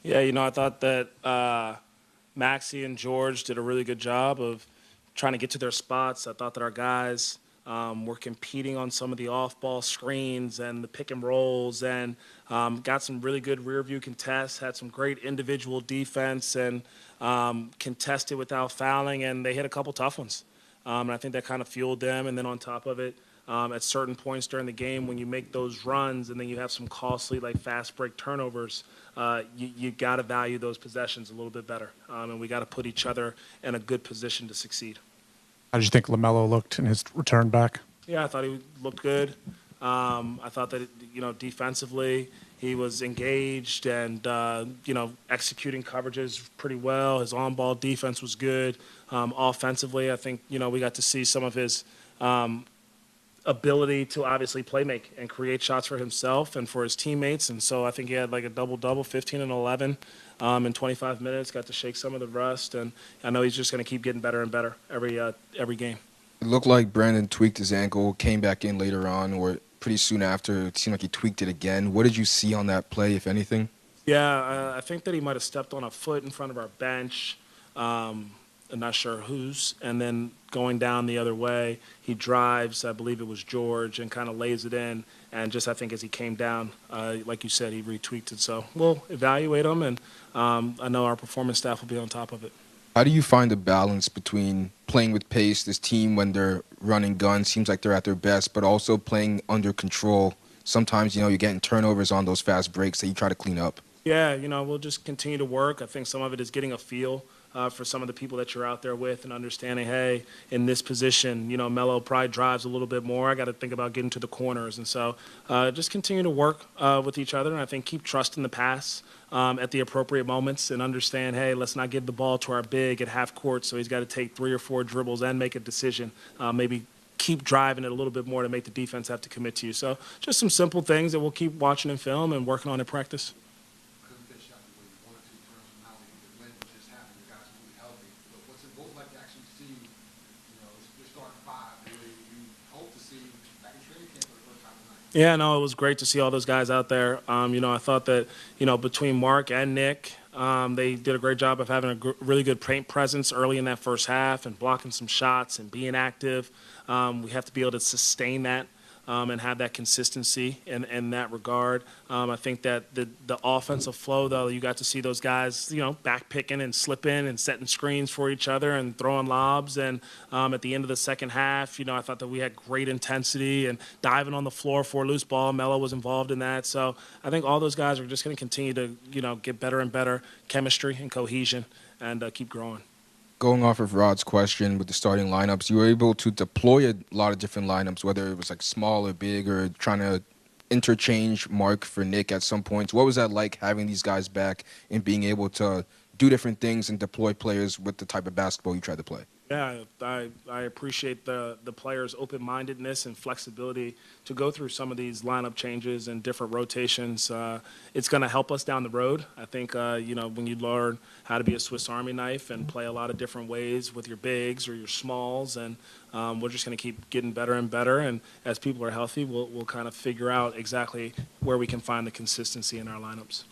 Yeah, I thought that Maxi and George did a really good job of trying to get to their spots. I thought that our guys were competing on some of the off-ball screens and the pick and rolls, and got some really good rear view contests. Had some great individual defense and contested without fouling, and they hit a couple tough ones. And I think that kind of fueled them. And then on top of it, at certain points during the game, when you make those runs and then you have some costly like fast break turnovers, you got to value those possessions a little bit better, and we got to put each other in a good position to succeed. How did you think LaMelo looked in his return back? Yeah, I thought he looked good. I thought that defensively he was engaged and executing coverages pretty well. His on-ball defense was good. Offensively, I think we got to see some of his ability to obviously play make and create shots for himself and for his teammates. And so I think he had like a double-double, 15 and 11 in 25 minutes, got to shake some of the rust. And I know he's just going to keep getting better and better every game. It looked like Brandon tweaked his ankle, came back in later on, or pretty soon after. It seemed like he tweaked it again. What did you see on that play, if anything? Yeah, I think that he might have stepped on a foot in front of our bench. I'm not sure whose. And then going down the other way, he drives, I believe it was George, and kind of lays it in. And just I think as he came down, like you said, he retweaked it. So we'll evaluate him, and I know our performance staff will be on top of it. How do you find the balance between playing with pace, this team when they're running guns, seems like they're at their best, but also playing under control? Sometimes, you're getting turnovers on those fast breaks that you try to clean up. Yeah, we'll just continue to work. I think some of it is getting a feel for some of the people that you're out there with and understanding, hey, in this position, Melo probably drives a little bit more. I got to think about getting to the corners. And so just continue to work with each other. And I think keep trusting the pass at the appropriate moments and understand, hey, let's not give the ball to our big at half court. So he's got to take 3 or 4 dribbles and make a decision. Maybe keep driving it a little bit more to make the defense have to commit to you. So just some simple things that we'll keep watching in film and working on in practice. Yeah, no, it was great to see all those guys out there. I thought that, between Mark and Nick, they did a great job of having a really good paint presence early in that first half and blocking some shots and being active. We have to be able to sustain that and have that consistency in that regard. I think that the offensive flow, though, you got to see those guys, back picking and slipping and setting screens for each other and throwing lobs. And at the end of the second half, I thought that we had great intensity and diving on the floor for a loose ball. Melo was involved in that. So I think all those guys are just going to continue to, get better and better chemistry and cohesion and keep growing. Going off of Rod's question with the starting lineups, you were able to deploy a lot of different lineups, whether it was like small or big, or trying to interchange Mark for Nick at some points. What was that like, having these guys back and being able to do different things and deploy players with the type of basketball you try to play? Yeah, I appreciate the players' open-mindedness and flexibility to go through some of these lineup changes and different rotations. It's going to help us down the road. I think, when you learn how to be a Swiss Army knife and play a lot of different ways with your bigs or your smalls, and we're just going to keep getting better and better. And as people are healthy, we'll kind of figure out exactly where we can find the consistency in our lineups.